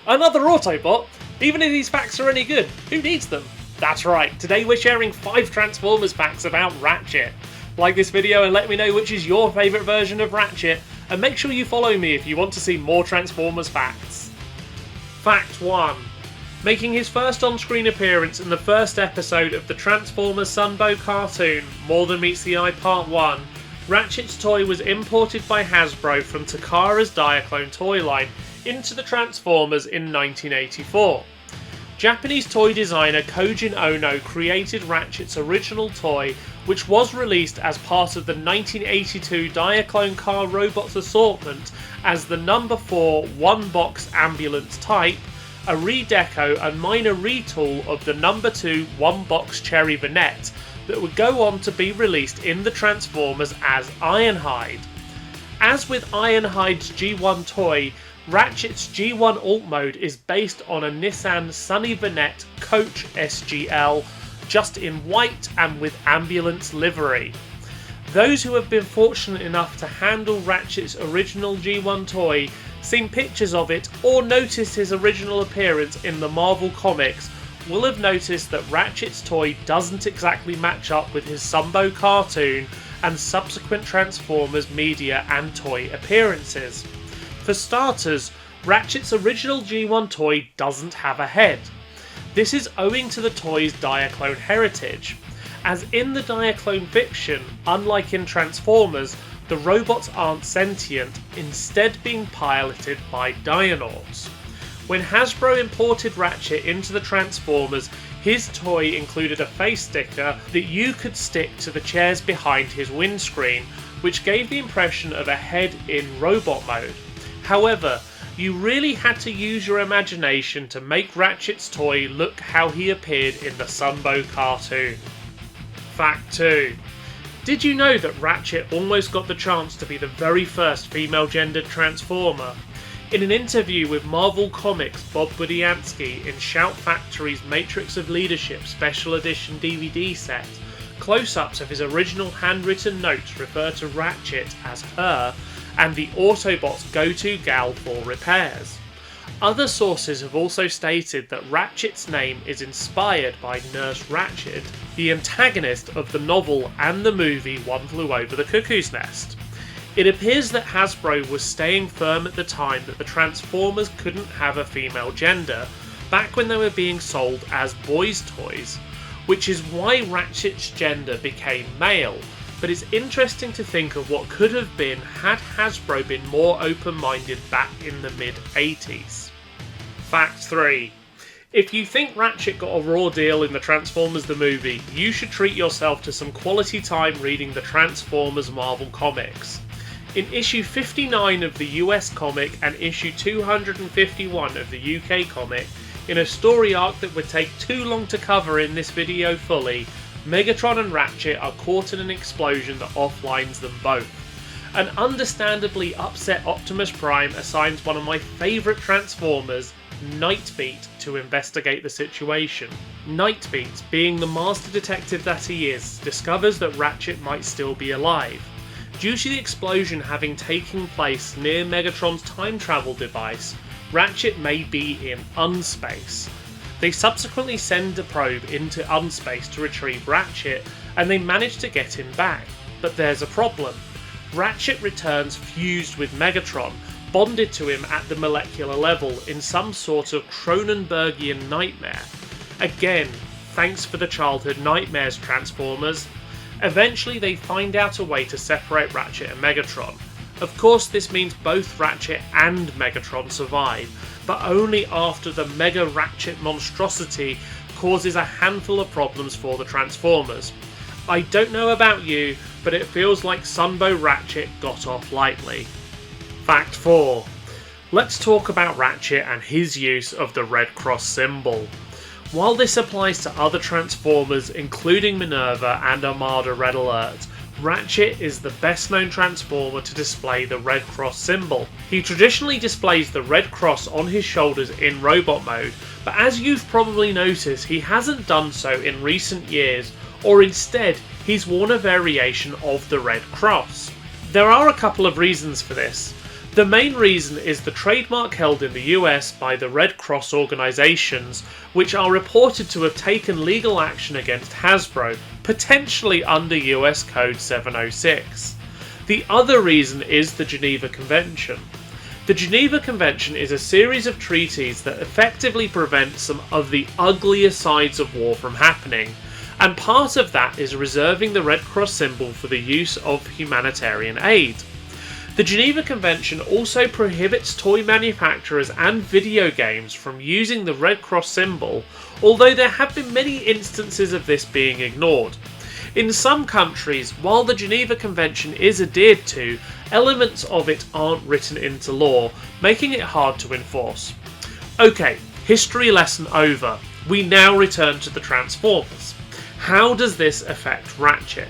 Another Autobot? Even if these facts are any good, who needs them? That's right, today we're sharing 5 Transformers facts about Ratchet. Like this video and let me know which is your favourite version of Ratchet, and make sure you follow me if you want to see more Transformers facts. Fact 1. Making his first on-screen appearance in the first episode of the Transformers Sunbow cartoon, More Than Meets the Eye Part 1, Ratchet's toy was imported by Hasbro from Takara's Diaclone toy line into the Transformers in 1984. Japanese toy designer Kojin Ono created Ratchet's original toy, which was released as part of the 1982 Diaclone car robots assortment as the number 4 one-box ambulance type, a redeco and minor retool of the number 2 one-box Cherry Vinette that would go on to be released in the Transformers as Ironhide. As with Ironhide's G1 toy, Ratchet's G1 Alt Mode is based on a Nissan Sunny Vinette Coach SGL, just in white and with ambulance livery. Those who have been fortunate enough to handle Ratchet's original G1 toy, seen pictures of it, or noticed his original appearance in the Marvel Comics, will have noticed that Ratchet's toy doesn't exactly match up with his Sunbow cartoon and subsequent Transformers media and toy appearances. For starters, Ratchet's original G1 toy doesn't have a head. This is owing to the toy's Diaclone heritage. As in the Diaclone fiction, unlike in Transformers, the robots aren't sentient, instead being piloted by Dionauts. When Hasbro imported Ratchet into the Transformers, his toy included a face sticker that you could stick to the chairs behind his windscreen, which gave the impression of a head in robot mode. However, you really had to use your imagination to make Ratchet's toy look how he appeared in the Sunbow cartoon. Fact 2. Did you know that Ratchet almost got the chance to be the very first female-gendered Transformer? In an interview with Marvel Comics' Bob Budiansky in Shout Factory's Matrix of Leadership Special Edition DVD set, close-ups of his original handwritten notes refer to Ratchet as her and the Autobot's go-to gal for repairs. Other sources have also stated that Ratchet's name is inspired by Nurse Ratched, the antagonist of the novel and the movie One Flew Over the Cuckoo's Nest. It appears that Hasbro was staying firm at the time that the Transformers couldn't have a female gender, back when they were being sold as boys' toys, which is why Ratchet's gender became male. But it's interesting to think of what could have been had Hasbro been more open-minded back in the mid-80s. Fact 3. If you think Ratchet got a raw deal in the Transformers the movie, you should treat yourself to some quality time reading the Transformers Marvel Comics. In issue 59 of the US comic and issue 251 of the UK comic, in a story arc that would take too long to cover in this video fully, Megatron and Ratchet are caught in an explosion that offlines them both. An understandably upset Optimus Prime assigns one of my favourite Transformers, Nightbeat, to investigate the situation. Nightbeat, being the master detective that he is, discovers that Ratchet might still be alive. Due to the explosion having taken place near Megatron's time travel device, Ratchet may be in Unspace. They subsequently send a probe into Unspace to retrieve Ratchet, and they manage to get him back. But there's a problem. Ratchet returns fused with Megatron, bonded to him at the molecular level in some sort of Cronenbergian nightmare. Again, thanks for the childhood nightmares, Transformers. Eventually they find out a way to separate Ratchet and Megatron. Of course this means both Ratchet and Megatron survive, but only after the Mega Ratchet monstrosity causes a handful of problems for the Transformers. I don't know about you, but it feels like Sunbow Ratchet got off lightly. Fact 4. Let's talk about Ratchet and his use of the Red Cross symbol. While this applies to other Transformers, including Minerva and Armada Red Alert, Ratchet is the best known Transformer to display the Red Cross symbol. He traditionally displays the Red Cross on his shoulders in robot mode, but as you've probably noticed, he hasn't done so in recent years, or instead, he's worn a variation of the Red Cross. There are a couple of reasons for this. The main reason is the trademark held in the US by the Red Cross organisations, which are reported to have taken legal action against Hasbro, potentially under US Code 706. The other reason is the Geneva Convention. The Geneva Convention is a series of treaties that effectively prevent some of the uglier sides of war from happening, and part of that is reserving the Red Cross symbol for the use of humanitarian aid. The Geneva Convention also prohibits toy manufacturers and video games from using the Red Cross symbol, although there have been many instances of this being ignored. In some countries, while the Geneva Convention is adhered to, elements of it aren't written into law, making it hard to enforce. Okay, history lesson over. We now return to the Transformers. How does this affect Ratchet?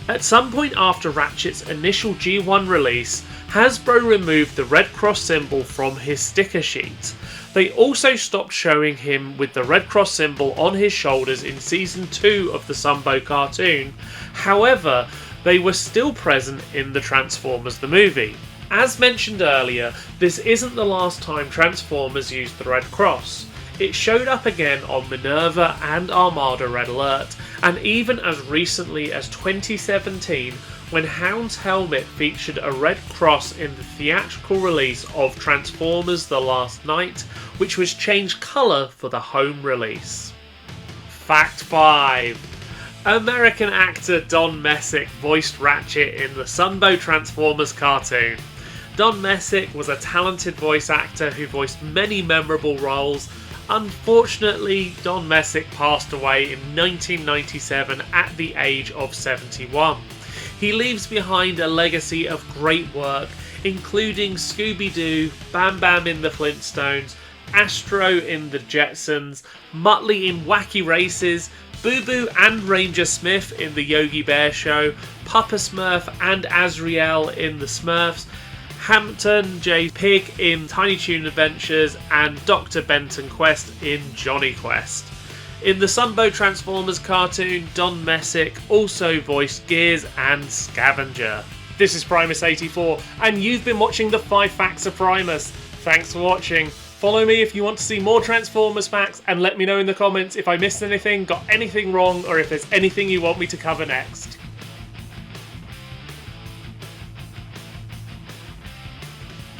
At some point after Ratchet's initial G1 release, Hasbro removed the Red Cross symbol from his sticker sheet. They also stopped showing him with the Red Cross symbol on his shoulders in Season 2 of the Sunbow cartoon. However, they were still present in the Transformers the movie. As mentioned earlier, this isn't the last time Transformers used the Red Cross. It showed up again on Minerva and Armada Red Alert, and even as recently as 2017 when Hound's helmet featured a red cross in the theatrical release of Transformers The Last Knight, which was changed colour for the home release. Fact 5. American actor Don Messick voiced Ratchet in the Sunbow Transformers cartoon. Don Messick was a talented voice actor who voiced many memorable roles. Unfortunately, Don Messick passed away in 1997 at the age of 71. He leaves behind a legacy of great work, including Scooby-Doo, Bam Bam in the Flintstones, Astro in the Jetsons, Muttley in Wacky Races, Boo Boo and Ranger Smith in the Yogi Bear Show, Papa Smurf and Azrael in the Smurfs, Hampton J. Pig in Tiny Toon Adventures, and Dr. Benton Quest in Johnny Quest. In the Sunbow Transformers cartoon, Don Messick also voiced Gears and Scavenger. This is Prymus84, and you've been watching the 5 Facts of Prymus. Thanks for watching. Follow me if you want to see more Transformers facts, and let me know in the comments if I missed anything, got anything wrong, or if there's anything you want me to cover next.